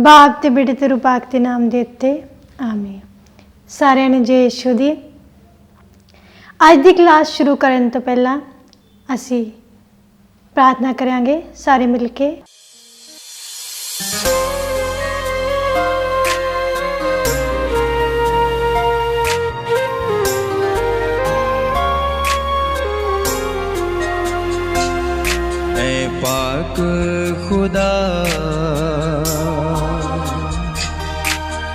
बाप ते बेटे ते रूपाक के नाम दे उत्ते आमीन। सारिਆਂ ਨੂੰ जय यीशु दी। ਅੱਜ ਦੀ क्लास शुरू ਕਰਨ ਤੋਂ ਪਹਿਲਾਂ ਅਸੀਂ प्रार्थना करांगे सारे मिल के। ऐ पाक खुदा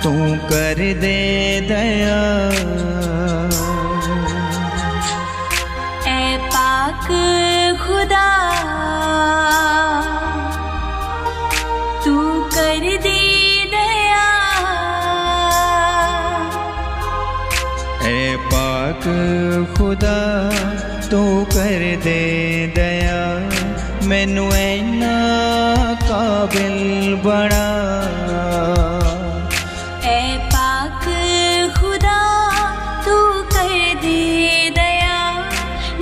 तू कर दे दया, ऐ पाक खुदा तू कर दे दया, ऐ पाक खुदा तू कर दे दया, मैनू ऐना काबिल बना। ऐ पाक खुदा तू कर दे दया,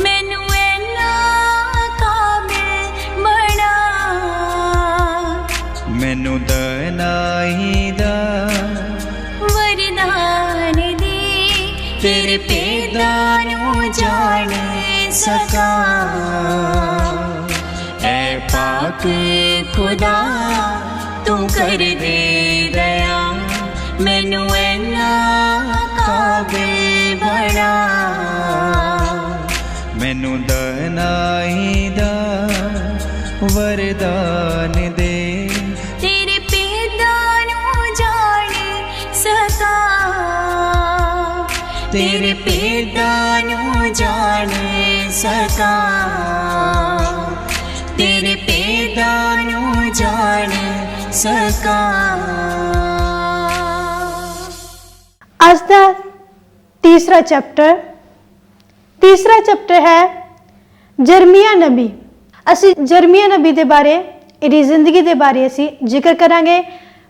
मैनू ऐना काबिल बना। मैनू दनाई दा वरदान दे, तेरे पैदा नू जान सका। ऐ पाक खुदा तू कर दे दया, मैनू ऐना काबिल बना। मैनू दनाई दा वरदान दे, तेरे पैदा नू जान सका। तेरे पैदा नू जान सका। तेरे पैदा नू जान सका। ਅੱਜ ਦਾ ਤੀਸਰਾ ਚੈਪਟਰ ਹੈ ਜਰਮੀਆ ਨਬੀ। ਅਸੀਂ ਜਰਮੀਆ ਨਬੀ ਦੇ ਬਾਰੇ, ਇਹਦੀ ਜ਼ਿੰਦਗੀ ਦੇ ਬਾਰੇ ਅਸੀਂ ਜ਼ਿਕਰ ਕਰਾਂਗੇ।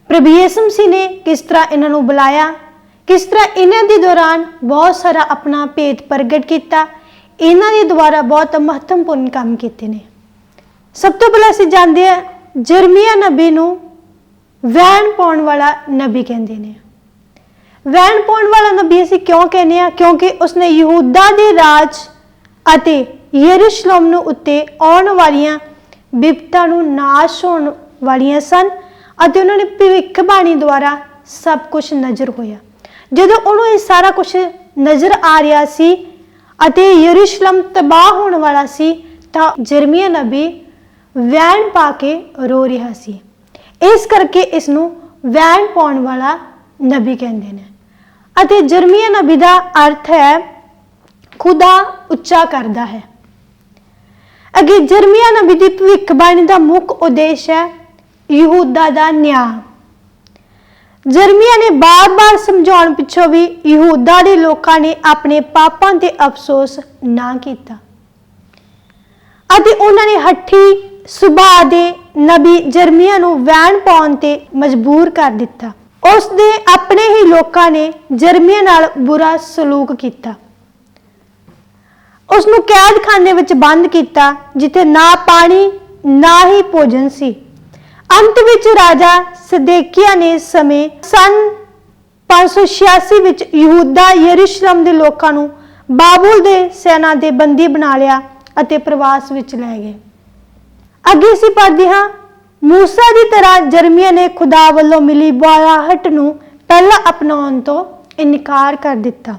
ਪ੍ਰਭੂ ਯਿਸੂ ਮਸੀਹ ਨੇ ਕਿਸ ਤਰ੍ਹਾਂ ਇਹਨਾਂ ਨੂੰ ਬੁਲਾਇਆ, ਕਿਸ ਤਰ੍ਹਾਂ ਇਹਨਾਂ ਦੇ ਦੌਰਾਨ ਬਹੁਤ ਸਾਰਾ ਆਪਣਾ ਭੇਦ ਪ੍ਰਗਟ ਕੀਤਾ, ਇਹਨਾਂ ਦੇ ਦੁਆਰਾ ਬਹੁਤ ਮਹੱਤਵਪੂਰਨ ਕੰਮ ਕੀਤੇ ਨੇ। ਸਭ ਤੋਂ ਪਹਿਲਾਂ ਅਸੀਂ ਜਾਣਦੇ ਹਾਂ ਜਰਮੀਆ ਨਬੀ ਨੂੰ ਵੈਣ ਪਾਉਣ ਵਾਲਾ ਨਬੀ ਕਹਿੰਦੇ ਨੇ। ਵੈਣ ਪਾਉਣ ਵਾਲਾ ਨਬੀ ਅਸੀਂ ਕਿਉਂ ਕਹਿੰਦੇ ਹਾਂ? ਕਿਉਂਕਿ ਉਸਨੇ ਯਹੂਦਾ ਦੇ ਰਾਜ ਅਤੇ ਯਰੂਸ਼ਲਮ ਨੂੰ ਉੱਤੇ ਆਉਣ ਵਾਲੀਆਂ ਬਿਪਤਾ ਨੂੰ ਨਾਸ਼ ਹੋਣ ਵਾਲੀਆਂ ਸਨ ਅਤੇ ਉਹਨਾਂ ਨੇ ਭਵਿੱਖਬਾਣੀ ਦੁਆਰਾ ਸਭ ਕੁਝ ਨਜ਼ਰ ਹੋਇਆ। ਜਦੋਂ ਉਹਨੂੰ ਇਹ ਸਾਰਾ ਕੁਝ ਨਜ਼ਰ ਆ ਰਿਹਾ ਸੀ ਅਤੇ ਯਰੂਸ਼ਲਮ ਤਬਾਹ ਹੋਣ ਵਾਲਾ ਸੀ, ਤਾਂ ਜਰਮੀਆ ਨਬੀ ਵੈਣ ਪਾ ਕੇ ਰੋ ਰਿਹਾ ਸੀ। ਇਸ ਕਰਕੇ ਇਸ ਨੂੰ ਵੈਣ ਪਾਉਣ ਵਾਲਾ ਨਬੀ ਕਹਿੰਦੇ ਨੇ। ਅਤੇ ਜਰਮੀਆ ਨਬੀ ਦਾ ਅਰਥ ਹੈ ਖੁਦਾ ਉੱਚਾ ਕਰਦਾ ਹੈ। ਅੱਗੇ ਜਰਮੀਆ ਨਬੀ ਦੀ ਭਵਿੱਖਬਾਣੀ ਦਾ ਮੁੱਖ ਉਦੇਸ਼ ਹੈ ਯਹੂਦਾ ਦਾ ਨਿਆਂ। ਜਰਮੀਆ ਨੇ ਬਾਰ-ਬਾਰ ਸਮਝਾਉਣ ਪਿੱਛੋਂ ਵੀ ਯਹੂਦਾ ਦੇ ਲੋਕਾਂ ਨੇ ਆਪਣੇ ਪਾਪਾਂ ਤੇ ਅਫਸੋਸ ਨਾ ਕੀਤਾ ਅਤੇ ਉਹਨਾਂ ਨੇ ਹੱਠੀ ਸੁਭਾਅ ਦੇ ਨਬੀ ਜਰਮੀਆ ਨੂੰ ਵੈਣ ਪਾਉਣ ਤੇ ਮਜਬੂਰ ਕਰ ਦਿੱਤਾ। ਉਸ ਦੇ ਆਪਣੇ ਹੀ ਲੋਕਾਂ ਨੇ ਜਰਮੀਆ ਨਾਲ ਬੁਰਾ ਸਲੂਕ ਕੀਤਾ। ਉਸ ਨੂੰ ਕੈਦਖਾਨੇ ਵਿੱਚ ਬੰਦ ਕੀਤਾ ਜਿੱਥੇ ਨਾ ਪਾਣੀ ਨਾ ਹੀ ਭੋਜਨ ਸੀ। ਅੰਤ ਵਿੱਚ ਰਾਜਾ ਸਦੇਕੀਆ ਨੇ ਸਮੇਂ ਸਨ 586 ਵਿੱਚ ਯਹੂਦਾ ਯਰੂਸ਼ਲਮ ਦੇ ਲੋਕਾਂ ਨੂੰ ਬਾਬੁਲ ਦੇ ਸੈਨਾ ਦੇ ਬੰਦੀ ਬਣਾ ਲਿਆ ਅਤੇ ਪ੍ਰਵਾਸ ਵਿੱਚ ਲੈ ਗਏ। ਅੱਗੇ ਅਸੀਂ ਪੜ੍ਹਦੇ ਹਾਂ ਮੂਸਾ ਦੀ ਤਰ੍ਹਾਂ ਜਰਮੀਆ ਨੇ ਖੁਦਾ ਵੱਲੋਂ ਮਿਲੀ ਬੁਲਾਹਟ ਨੂੰ ਪਹਿਲਾਂ ਅਪਣਾਉਣ ਤੋਂ ਇਨਕਾਰ ਕਰ ਦਿੱਤਾ,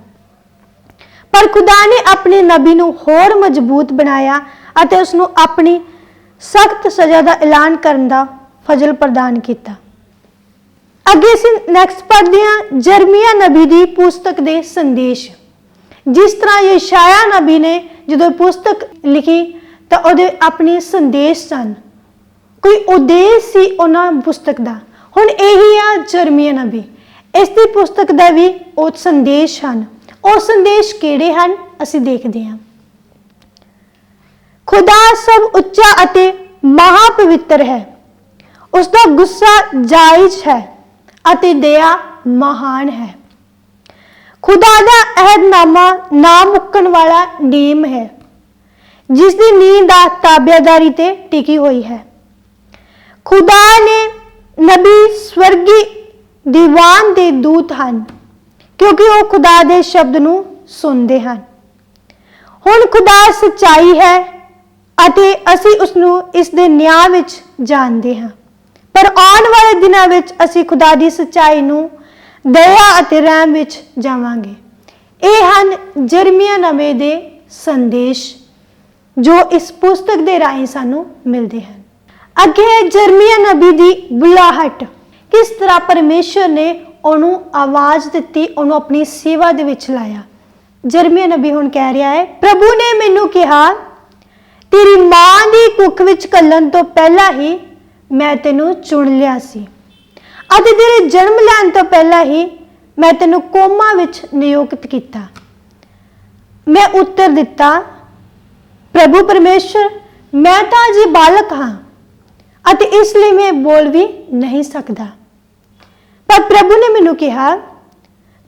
ਪਰ ਖੁਦਾ ਨੇ ਆਪਣੇ ਨਬੀ ਨੂੰ ਹੋਰ ਮਜ਼ਬੂਤ ਬਣਾਇਆ ਅਤੇ ਉਸ ਨੂੰ ਆਪਣੀ ਸਖਤ ਸਜ਼ਾ ਦਾ ਐਲਾਨ ਕਰਨ ਦਾ ਫਜ਼ਲ ਪ੍ਰਦਾਨ ਕੀਤਾ। ਅੱਗੇ ਅਸੀਂ ਨੈਕਸਟ ਪੜ੍ਹਦੇ ਹਾਂ ਜਰਮੀਆ ਨਬੀ ਦੀ ਪੁਸਤਕ ਦੇ ਸੰਦੇਸ਼। ਜਿਸ ਤਰ੍ਹਾਂ ਯਸ਼ਾਇਆ ਨਬੀ ਨੇ ਜਦੋਂ ਪੁਸਤਕ ਲਿਖੀ ਤਾਂ ਉਹਦੇ ਆਪਣੇ ਸੰਦੇਸ਼ ਸਨ, ਕੋਈ ਉਦੇਸ਼ ਸੀ ਉਹਨਾਂ ਪੁਸਤਕ ਦਾ। ਹੁਣ ਇਹੀ ਆ ਜਰਮੀਆ ਨਬੀ, ਇਸ ਦੀ ਪੁਸਤਕ ਦਾ ਵੀ ਉਹ ਸੰਦੇਸ਼ ਹਨ। ਉਹ ਸੰਦੇਸ਼ ਕਿਹੜੇ ਹਨ ਅਸੀਂ ਦੇਖਦੇ ਹਾਂ। ਖੁਦਾ ਸਭ ਉੱਚਾ ਅਤੇ ਮਹਾ ਪਵਿੱਤਰ ਹੈ, ਉਸ ਦਾ ਗੁੱਸਾ ਜਾਇਜ਼ ਹੈ ਅਤੇ ਦਇਆ ਮਹਾਨ ਹੈ। ਖੁਦਾ ਦਾ ਅਹਿਦਨਾਮਾ ਨਾ ਮੁੱਕਣ ਵਾਲਾ ਨੇਮ ਹੈ, ਜਿਸ ਦੀ ਨੀਂਹ ਦਾ ਤਾਬੇਦਾਰੀ ਤੇ ਟਿਕੀ ਹੋਈ ਹੈ। ਖੁਦਾ ਨੇ ਨਬੀ ਸਵਰਗੀ ਦੀਵਾਨ ਦੇ ਦੂਤ ਹਨ, ਕਿਉਂਕਿ ਉਹ ਖੁਦਾ ਦੇ ਸ਼ਬਦ ਨੂੰ ਸੁਣਦੇ ਹਨ। ਹੁਣ ਖੁਦਾ ਸੱਚਾਈ ਹੈ ਅਤੇ ਅਸੀਂ ਉਸ ਨੂੰ ਇਸ ਦੇ ਨਿਆਂ ਵਿੱਚ ਜਾਣਦੇ ਹਾਂ, ਪਰ ਆਉਣ ਵਾਲੇ ਦਿਨਾਂ ਵਿੱਚ ਅਸੀਂ ਖੁਦਾ ਦੀ ਸੱਚਾਈ ਨੂੰ ਦਇਆ ਅਤੇ ਰਹਿਮ ਵਿੱਚ ਜਾਵਾਂਗੇ। ਇਹ ਹਨ ਜਰਮੀਆ ਨਬੀ ਦੇ ਸੰਦੇਸ਼ ਜੋ ਇਸ ਪੁਸਤਕ ਦੇ ਰਾਹੀਂ ਸਾਨੂੰ ਮਿਲਦੇ ਹਨ। ਅੱਗੇ ਹੈ ਜਰਮੀਆ ਨਬੀ ਦੀ ਬੁਲਾਹਟ। ਕਿਸ ਤਰ੍ਹਾਂ ਪਰਮੇਸ਼ਰ ਨੇ ਉਹਨੂੰ ਆਵਾਜ਼ ਦਿੱਤੀ, ਉਹਨੂੰ ਆਪਣੀ ਸੇਵਾ ਦੇ ਵਿੱਚ ਲਾਇਆ। ਜਰਮੀਆ ਨਬੀ ਹੁਣ ਕਹਿ ਰਿਹਾ ਹੈ, ਪ੍ਰਭੂ ਨੇ ਮੈਨੂੰ ਕਿਹਾ, ਤੇਰੀ ਮਾਂ ਦੀ ਕੁੱਖ ਵਿੱਚ ਘੱਲਣ ਤੋਂ ਪਹਿਲਾਂ ਹੀ ਮੈਂ ਤੈਨੂੰ ਚੁਣ ਲਿਆ ਸੀ ਅਤੇ ਤੇਰੇ ਜਨਮ ਲੈਣ ਤੋਂ ਪਹਿਲਾਂ ਹੀ ਮੈਂ ਤੈਨੂੰ ਕੋਮਾ ਵਿੱਚ ਨਿਯੁਕਤ ਕੀਤਾ। ਮੈਂ ਉੱਤਰ ਦਿੱਤਾ, ਪ੍ਰਭੂ ਪਰਮੇਸ਼ਰ, ਮੈਂ ਤਾਂ ਅਜੇ ਬਾਲਕ ਹਾਂ ਅਤੇ ਇਸ ਲਈ ਮੈਂ ਬੋਲ ਵੀ ਨਹੀਂ ਸਕਦਾ। ਪਰ ਪ੍ਰਭੂ ਨੇ ਮੈਨੂੰ ਕਿਹਾ,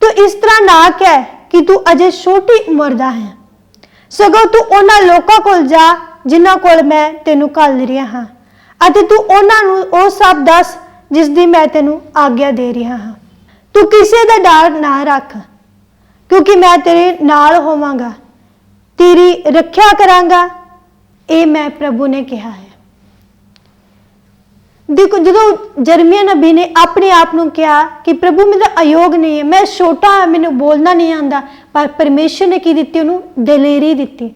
ਤੂੰ ਇਸ ਤਰ੍ਹਾਂ ਨਾ ਕਹਿ ਕਿ ਤੂੰ ਅਜੇ ਛੋਟੀ ਉਮਰ ਦਾ ਹੈ, ਸਗੋਂ ਤੂੰ ਉਹਨਾਂ ਲੋਕਾਂ ਕੋਲ ਜਾ ਜਿਨ੍ਹਾਂ ਕੋਲ ਮੈਂ ਤੈਨੂੰ ਘੱਲ ਰਿਹਾ ਹਾਂ ਅਤੇ ਤੂੰ ਉਹਨਾਂ ਨੂੰ ਉਹ ਸਭ ਦੱਸ ਜਿਸ ਦੀ ਮੈਂ ਤੈਨੂੰ ਆਗਿਆ ਦੇ ਰਿਹਾ ਹਾਂ। ਤੂੰ ਕਿਸੇ ਦਾ ਡਰ ਨਾ ਰੱਖ, ਕਿਉਂਕਿ ਮੈਂ ਤੇਰੇ ਨਾਲ ਹੋਵਾਂਗਾ, ਤੇਰੀ ਰੱਖਿਆ ਕਰਾਂਗਾ। ਇਹ ਮੈਂ ਪ੍ਰਭੂ ਨੇ ਕਿਹਾ ਹੈ। ਦੇਖੋ, ਜਦੋਂ ਜਰਮੀਆ ਨਬੀ ਨੇ ਆਪਣੇ ਆਪ ਨੂੰ ਕਿਹਾ ਕਿ ਪ੍ਰਭੂ ਮੇਰਾ ਅਯੋਗ ਨਹੀਂ ਹੈ, ਮੈਂ ਛੋਟਾ ਹਾਂ, ਮੈਨੂੰ ਬੋਲਣਾ ਨਹੀਂ ਆਉਂਦਾ, ਪਰ ਪਰਮੇਸ਼ਰ ਨੇ ਕੀ ਦਿੱਤੀ? ਉਹਨੂੰ ਦਲੇਰੀ ਦਿੱਤੀ,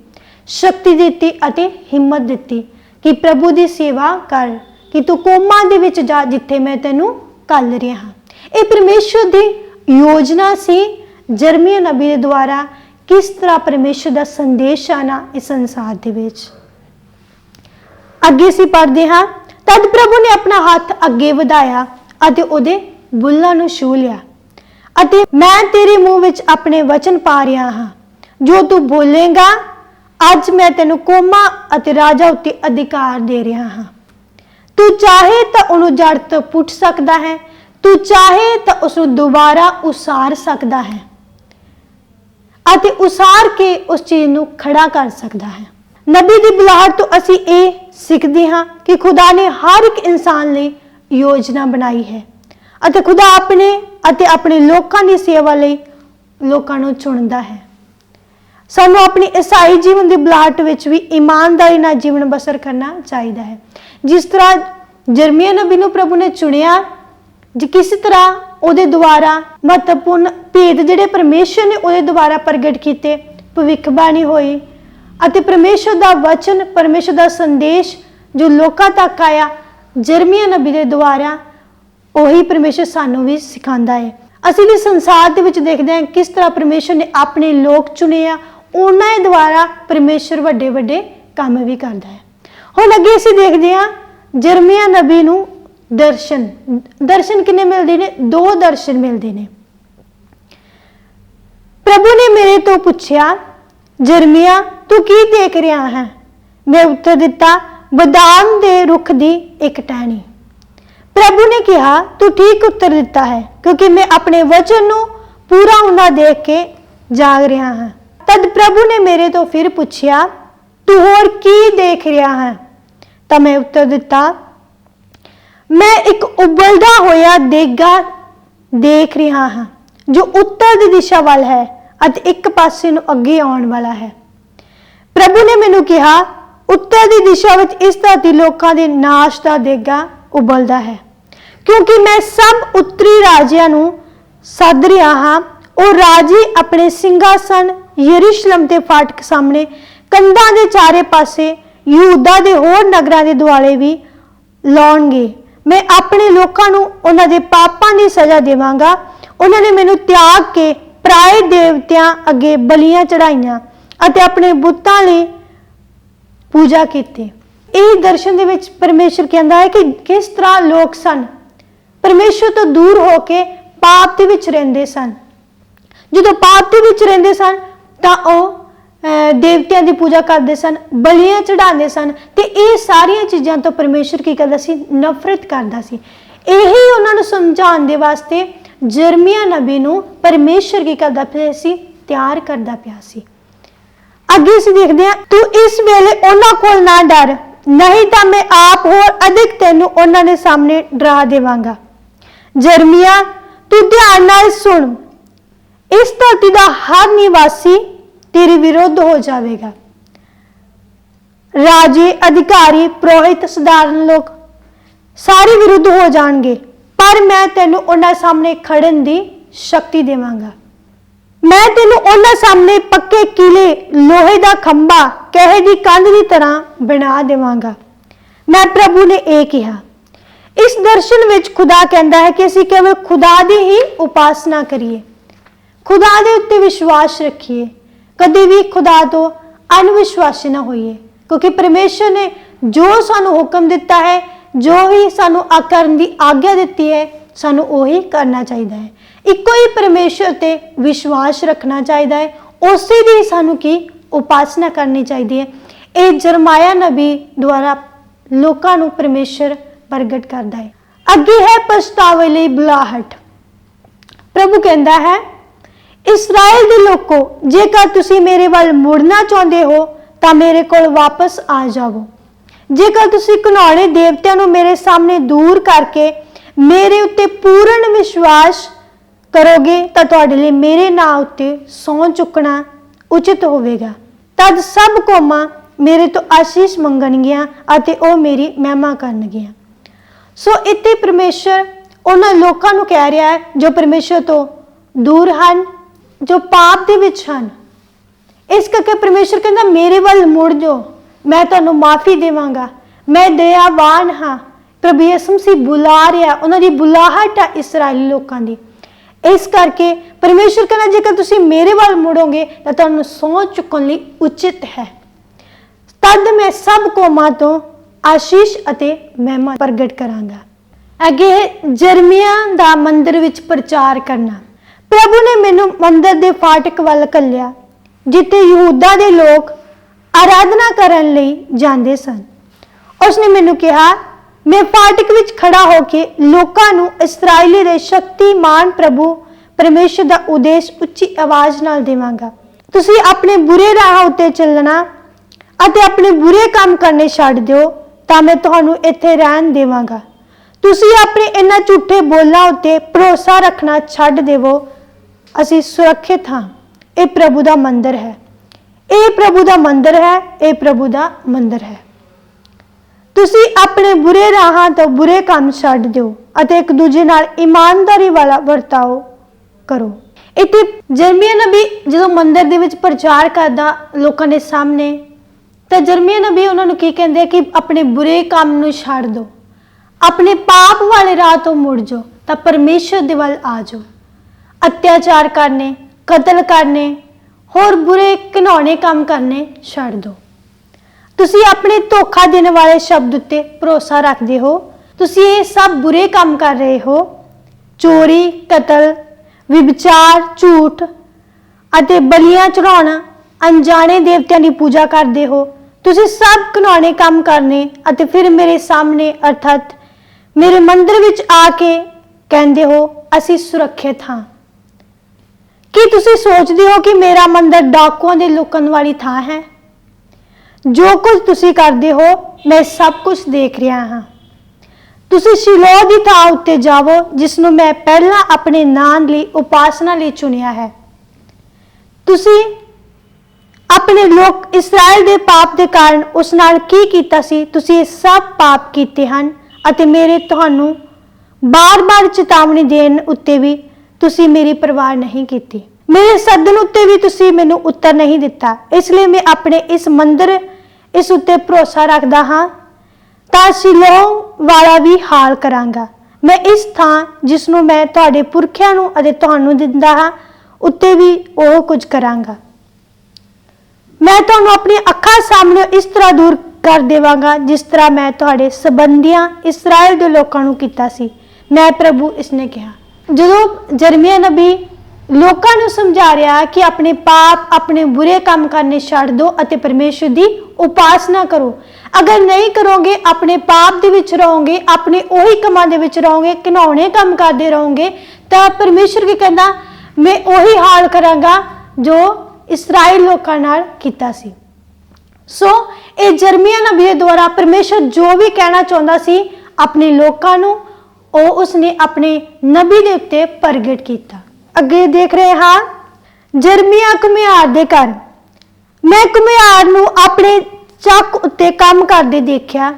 ਸ਼ਕਤੀ ਦਿੱਤੀ ਅਤੇ ਹਿੰਮਤ ਦਿੱਤੀ ਕਿ ਪ੍ਰਭੂ ਦੀ ਸੇਵਾ ਕਰ, ਕਿ ਤੂੰ ਕੋਮਾ ਦੇ ਵਿੱਚ ਜਾ ਜਿੱਥੇ ਮੈਂ ਤੈਨੂੰ ਘੱਲ ਰਿਹਾ ਹਾਂ। ਇਹ ਪਰਮੇਸ਼ਰ ਦੀ ਯੋਜਨਾ ਸੀ ਜਰਮੀਆ ਨਬੀ ਦੇ ਦੁਆਰਾ ਕਿਸ ਤਰ੍ਹਾਂ ਪਰਮੇਸ਼ਰ ਦਾ ਸੰਦੇਸ਼ ਆਣਾ ਇਸ ਸੰਸਾਰ ਦੇ ਵਿੱਚ। ਅੱਗੇ ਅਸੀਂ ਪੜ੍ਹਦੇ ਹਾਂ, ਤਦ ਪ੍ਰਭੂ ਨੇ ਆਪਣਾ ਹੱਥ ਅੱਗੇ ਵਧਾਇਆ ਅਤੇ ਉਹਦੇ ਬੁੱਲ੍ਹਾਂ ਨੂੰ ਛੂਹ ਲਿਆ ਅਤੇ ਮੈਂ ਤੇਰੇ ਮੂੰਹ ਵਿੱਚ ਆਪਣੇ ਵਚਨ ਪਾ ਰਿਹਾ ਹਾਂ, ਜੋ ਤੂੰ ਬੋਲੇਗਾ ਅੱਜ ਮੈਂ ਤੈਨੂੰ ਕੋਮਾ ਅਤੇ ਰਾਜਾ ਉੱਤੇ ਅਧਿਕਾਰ ਦੇ ਰਿਹਾ ਹਾਂ। ਤੂੰ ਚਾਹੇ ਤਾਂ ਉਹਨੂੰ ਜੜ ਤੋਂ ਪੁੱਟ ਸਕਦਾ ਹੈ, ਤੂੰ ਚਾਹੇ ਤਾਂ ਉਸ ਨੂੰ ਦੁਬਾਰਾ ਉਸਾਰ ਸਕਦਾ ਹੈ ਅਤੇ ਉਸਾਰ ਕੇ ਉਸ ਚੀਜ਼ ਨੂੰ ਖੜਾ ਕਰ ਸਕਦਾ ਹੈ। ਨਬੀ ਦੀ ਬੁਲਾਹਟ ਤੋਂ ਅਸੀਂ ਇਹ ਸਿੱਖਦੇ ਹਾਂ ਕਿ ਖੁਦਾ ਨੇ ਹਰ ਇੱਕ ਇਨਸਾਨ ਲਈ ਯੋਜਨਾ ਬਣਾਈ ਹੈ ਅਤੇ ਖੁਦਾ ਆਪਣੇ ਅਤੇ ਆਪਣੇ ਲੋਕਾਂ ਦੀ ਸੇਵਾ ਲਈ ਲੋਕਾਂ ਨੂੰ ਚੁਣਦਾ ਹੈ। ਸਾਨੂੰ ਆਪਣੀ ਈਸਾਈ ਜੀਵਨ ਦੀ ਬੁਲਾਹਟ ਵਿੱਚ ਵੀ ਇਮਾਨਦਾਰੀ ਨਾਲ ਜੀਵਨ ਬਸਰ ਕਰਨਾ ਚਾਹੀਦਾ ਹੈ। ਜਿਸ ਤਰ੍ਹਾਂ ਜਰਮੀਆ ਨਬੀ ਨੂੰ ਪ੍ਰਭੂ ਨੇ ਚੁਣਿਆ, ਜੇ ਕਿਸੇ ਤਰ੍ਹਾਂ ਉਹਦੇ ਦੁਆਰਾ ਮਹੱਤਵਪੂਰਨ ਭੇਦ ਜਿਹੜੇ ਪਰਮੇਸ਼ਰ ਨੇ ਉਹਦੇ ਦੁਆਰਾ ਪ੍ਰਗਟ ਕੀਤੇ, ਭਵਿੱਖਬਾਣੀ ਹੋਈ ਅਤੇ ਪਰਮੇਸ਼ਰ ਦਾ ਵਚਨ, ਪਰਮੇਸ਼ਰ ਦਾ ਸੰਦੇਸ਼ ਜੋ ਲੋਕਾਂ ਤੱਕ ਆਇਆ ਜਰਮੀਆ ਨਬੀ ਦੇ ਦੁਆਰਾ, ਉਹੀ ਪਰਮੇਸ਼ਰ ਸਾਨੂੰ ਵੀ ਸਿਖਾਉਂਦਾ ਹੈ। ਅਸੀਂ ਵੀ ਸੰਸਾਰ ਦੇ ਵਿੱਚ ਦੇਖਦੇ ਹਾਂ ਕਿਸ ਤਰ੍ਹਾਂ ਪਰਮੇਸ਼ਰ ਨੇ ਆਪਣੇ ਲੋਕ ਚੁਣੇ ਆ, ਉਹਨਾਂ ਦੇ ਦੁਆਰਾ ਪਰਮੇਸ਼ਰ ਵੱਡੇ ਵੱਡੇ ਕੰਮ ਵੀ ਕਰਦਾ ਹੈ। ਹੁਣ ਅੱਗੇ ਅਸੀਂ ਦੇਖਦੇ ਹਾਂ ਜਰਮੀਆ ਨਬੀ ਨੂੰ ਦਰਸ਼ਨ ਕਿੰਨੇ ਮਿਲਦੇ ਨੇ? 2 ਦਰਸ਼ਨ ਮਿਲਦੇ ਨੇ। ਪ੍ਰਭੂ ਨੇ ਮੇਰੇ ਤੋਂ ਪੁੱਛਿਆ, ਜਰਮੀਆ ਤੂੰ ਕੀ ਦੇਖ ਰਿਹਾ ਹੈ? ਮੈਂ ਉੱਤਰ ਦਿੱਤਾ, ਬਦਾਮ ਦੇ ਰੁੱਖ ਦੀ ਇੱਕ ਟਹਿਣੀ। ਪ੍ਰਭੂ ਨੇ ਕਿਹਾ, ਤੂੰ ਠੀਕ ਉੱਤਰ ਦਿੱਤਾ ਹੈ, ਕਿਉਂਕਿ ਮੈਂ ਆਪਣੇ ਵਚਨ ਨੂੰ ਪੂਰਾ ਹੋਣਾ ਦੇਖ ਕੇ ਜਾਗ ਰਿਹਾ ਹਾਂ। ਤਦ ਪ੍ਰਭੂ ਨੇ ਮੇਰੇ ਤੋਂ ਫਿਰ ਪੁੱਛਿਆ, ਤੂੰ ਹੋਰ ਕੀ ਦੇਖ ਰਿਹਾ ਹੈ? ਤਾਂ ਮੈਂ ਉੱਤਰ ਦਿੱਤਾ, ਮੈਂ ਇੱਕ ਉਬਲਦਾ ਹੋਇਆ ਦੇਗਾ ਦੇਖ ਰਿਹਾ ਹਾਂ ਜੋ ਉੱਤਰ ਦੀ ਦਿਸ਼ਾ ਵੱਲ ਹੈ ਅਤੇ ਇੱਕ ਪਾਸੇ ਨੂੰ ਅੱਗੇ ਆਉਣ ਵਾਲਾ ਹੈ। ਪ੍ਰਭੂ ਨੇ ਮੈਨੂੰ ਕਿਹਾ, ਉੱਤਰ ਦੀ ਦਿਸ਼ਾ ਵਿੱਚ ਇਸ ਧਰਤੀ ਲੋਕਾਂ ਦੇ ਨਾਸ਼ ਦਾ ਦੇਗਾ ਉਬਲਦਾ ਹੈ, ਕਿਉਂਕਿ ਮੈਂ ਸਭ ਉੱਤਰੀ ਰਾਜਿਆਂ ਨੂੰ ਸੱਦ ਰਿਹਾ ਹਾਂ। ਉਹ ਰਾਜੇ ਆਪਣੇ ਸਿੰਘਾਸਨ ਯਰੂਸ਼ਲਮ ਦੇ ਫਾਟਕ ਸਾਹਮਣੇ, ਕੰਧਾਂ ਦੇ ਚਾਰੇ ਪਾਸੇ, ਯਹੂਦਾ ਦੇ ਹੋਰ ਨਗਰਾਂ ਦੇ ਦੁਆਲੇ ਵੀ ਲਾਉਣਗੇ। ਮੈਂ ਆਪਣੇ ਲੋਕਾਂ ਨੂੰ ਉਹਨਾਂ ਦੇ ਪਾਪਾਂ ਦੀ ਸਜ਼ਾ ਦੇਵਾਂਗਾ। ਉਹਨਾਂ ਨੇ ਮੈਨੂੰ ਤਿਆਗ ਕੇ ਪਰਾਏ ਦੇਵਤਿਆਂ ਅੱਗੇ ਬਲੀਆਂ ਚੜਾਈਆਂ ਅਤੇ ਆਪਣੇ ਬੁੱਤਾਂ ਲਈ ਪੂਜਾ ਕੀਤੀ। ਇਹ ਦਰਸ਼ਨ ਦੇ ਵਿੱਚ ਪਰਮੇਸ਼ਰ ਕਹਿੰਦਾ ਹੈ ਕਿ ਕਿਸ ਤਰ੍ਹਾਂ ਲੋਕ ਸਨ, ਪਰਮੇਸ਼ਰ ਤੋਂ ਦੂਰ ਹੋ ਕੇ ਪਾਪ ਦੇ ਵਿੱਚ ਰਹਿੰਦੇ ਸਨ। ਜਦੋਂ ਪਾਪ ਦੇ ਵਿੱਚ ਰਹਿੰਦੇ ਸਨ ਤਾਂ ਉਹ ਦੇਵਤਿਆਂ ਦੀ ਪੂਜਾ ਕਰਦੇ ਸਨ, ਬਲੀਆਂ ਚੜਾਉਂਦੇ ਸਨ, ਤੇ ਇਹ ਸਾਰੀਆਂ ਚੀਜ਼ਾਂ ਤੋਂ ਪਰਮੇਸ਼ਰ ਕੀ ਕਰਦਾ ਸੀ? ਨਫ਼ਰਤ ਕਰਦਾ ਸੀ। ਇਹੀ ਉਹਨਾਂ ਨੂੰ ਸਮਝਾਉਣ ਦੇ ਵਾਸਤੇ ਜਰਮੀਆ ਨਬੀ ਨੂੰ ਪਰਮੇਸ਼ਰ ਕੀ ਕਰਦਾ ਪਿਆ ਸੀ? ਤਿਆਰ ਕਰਦਾ ਪਿਆ ਸੀ। ਅੱਗੇ ਅਸੀਂ ਦੇਖਦੇ ਹਾਂ, ਤੂੰ ਇਸ ਵੇਲੇ ਉਹਨਾਂ ਕੋਲ ਨਾ ਡਰ, नहीं तो मैं आप होर अधिक तेनू उन्हां दे सामने डरा देवांगा। जरमिया तू ध्यान नाल सुन, इस धरती का हर निवासी तेरे विरुद्ध हो जाएगा। राजे, अधिकारी, पुरोहित, साधारण लोग सारे विरुद्ध हो जाएंगे, पर मैं तेनू उन्हां सामने खड़न दी शक्ति देवांगा। मैं तेनू उन्हां सामने पक्के किले, लोहे का खंभा, कहे की कंध की तरह बना देवांगा। मैं प्रभु ने यह कहा। इस दर्शन विच खुदा कहता है कि असीं केवल खुदा दी ही उपासना करिए, खुदा दे उत्ते विश्वास रखिए, कभी भी खुदा तो अनविश्वासी ना होइए, क्योंकि परमेश्वर ने जो सानू हुक्म दिता है, जो ही सानू करन दी आग्ञा दिती है, सानू ओही करना चाहिए है। इको ही परमेश्वर ते विश्वास रखना चाहिए है, उसे दी सानू की उपासना करनी चाहिए है। ये जरमाया नबी द्वारा लोकां नू परमेश्वर प्रगट करता है। अगे है पछतावे लई बुलाहट। प्रभु कहता है, इस्राएल दे लोको, जेकर तुसी मेरे वाल मुड़ना चाहते हो तो मेरे कोल वापस आ जाओ। जेकर तुसी घिनौने देवतियां नू मेरे सामने दूर करके मेरे उत्ते पूर्ण विश्वास करोगे तो तुहाडे लई मेरे नाम उत्ते सौं चुकना उचित होवेगा। तद सब कौमां मेरे तो आशीष मंगणगियां अते ओ मेरी महिमा करनगियां। सो इत्थे परमेश्वर उन्हां लोकां नू कह रहा है जो परमेश्वर तो दूर हन, जो पाप दे विच हन। इस करके परमेश्वर कहता मेरे वाल मुड़ जाओ, मैं तुहानू माफ़ी देवांगा, मैं दयावान हाँ। प्रभु यीशु मसीह बुला रहा, उन्होंने बुलाहट है इसराइली लोगों की। इस करके परमेश्वर कहना जेकर तुसी मेरे वाल मुड़ोगे तो तुहानू सौं चुकन लई उचित है। तद मैं सब कौमां तो आशीष अते महिमा प्रगट करांगा। अगे जरमिया दा मंदिर विच प्रचार करना। प्रभु ने मैनू मंदिर दे फाटक वाल घल्लिया, जिथे यहूदा दे लोग आराधना करन लई जांदे सन। उसने मैनू कहा, मैं फाटक विच खड़ा होके लोकां नू इस्राएली दे शक्तिमान प्रभु परमेश्वर दा उद्देश उच्ची आवाज नाल देवांगा। तुसी अपने बुरे राह उत्ते चलना अते अपने बुरे काम करने छड्ड दिओ तां मैं तुहानू इत्थे रहन देवांगा। तुसी अपने इन्हां झूठे बोलां उत्ते भरोसा रखना छड्ड देवो। असीं सुरक्षित हां। ये प्रभु दा मंदिर है, ये प्रभु दा मंदिर है, ये प्रभु दा मंदिर है। तुसी अपने बुरे राहां तो बुरे काम छड्ड दिओ अते एक दूजे नाल ईमानदारी वाला वर्ताओ करो। इत्थे जरमिया नबी जो मंदिर दे विच प्रचार करदा लोकां दे सामने, तो जरमिया नबी उन्होंने की कहंदे कि अपने बुरे काम नू छड्ड दो, अपने पाप वाले राह तो मुड़ जाओ, तो परमेश्वर दे वल आ जाओ। अत्याचार करने, कतल करने होर बुरे घिनौने काम करने छड्ड दो। तुसी अपने धोखा देने वाले शब्द उत्ते भरोसा रखते हो, तुसी ये सब बुरे काम कर रहे हो। चोरी, कतल, विचार, झूठ अते बलियां चढ़ाउणा, अनजाने देवतियां की पूजा करते हो। तुसी सब घिनौने काम करने अते फिर मेरे सामने अर्थात मेरे मंदिर विच आके कहते हो असी सुरक्षित हाँ। कि तुसी सोचते हो कि मेरा मंदिर डाकुआं दे लुकण वाली थां है? जो कुछ तुसी करते हो मैं सब कुछ देख रहा हाँ। तुसी शिलोह दी थां उत्ते जावो जिसनों मैं पहला अपने नाम लई उपासना लई चुनिया है। तुसी अपने लोग इस्राएल दे पाप दे कारण उस नाल की कीता सी? तुसी सब पाप कीते हन अते मेरे तुहानू बार-बार चेतावनी देन उत्ते भी तुसी मेरी परवाह नहीं की। मेरे सदन उत्ते भी तुसी मैनू उत्तर नहीं दिता। इसलिए मैं अपने इस मंदिर इस उत्ते भरोसा रखदा हाँ, तां शिलोह वाला भी हाल करांगा। मैं इस थां जिसनों मैं तुहाडे पुरखियां नू अते तुहानू दिंदा हाँ उत्ते भी ओह कुछ करांगा। मैं तुहानू अपनी अखां सामने इस तरह दूर कर देवांगा जिस तरह मैं तुहाडे संबंधियां इस्राएल दे लोकां नू कीता सी। मैं प्रभु इसने कहा। जो जरमिया नबी लोकां नू समझा रहा कि अपने पाप अपने बुरे काम करने छड्ड दो अते परमेश्वर दी उपासना करो। अगर नहीं करोगे, अपने पाप दे विच रहोगे, अपने ओही कामां दे विच रहोगे, घिनौने काम करदे रहोगे, तां परमेश्वर की कहंदा मैं ओही हाल करांगा जो इस्राएल लोकां नाल कीता सी। ਸੋ ਇਹ ਜਰਮੀਆ ਨਬੀ ਦੇ ਦੁਆਰਾ ਪਰਮੇਸ਼ਰ ਜੋ ਵੀ ਕਹਿਣਾ ਚਾਹੁੰਦਾ ਸੀ ਆਪਣੇ ਲੋਕਾਂ ਨੂੰ, ਉਹ ਉਸਨੇ ਆਪਣੇ ਨਬੀ ਦੇ ਉੱਤੇ ਪ੍ਰਗਟ ਕੀਤਾ। ਅੱਗੇ ਦੇਖ ਰਹੇ ਹਾਂ ਜਰਮੀਆ ਘੁਮਿਆਰ ਦੇ ਘਰ। ਮੈਂ ਘੁਮਿਆਰ ਨੂੰ ਆਪਣੇ ਚੱਕ ਉੱਤੇ ਕੰਮ ਕਰਦੇ ਦੇਖਿਆ।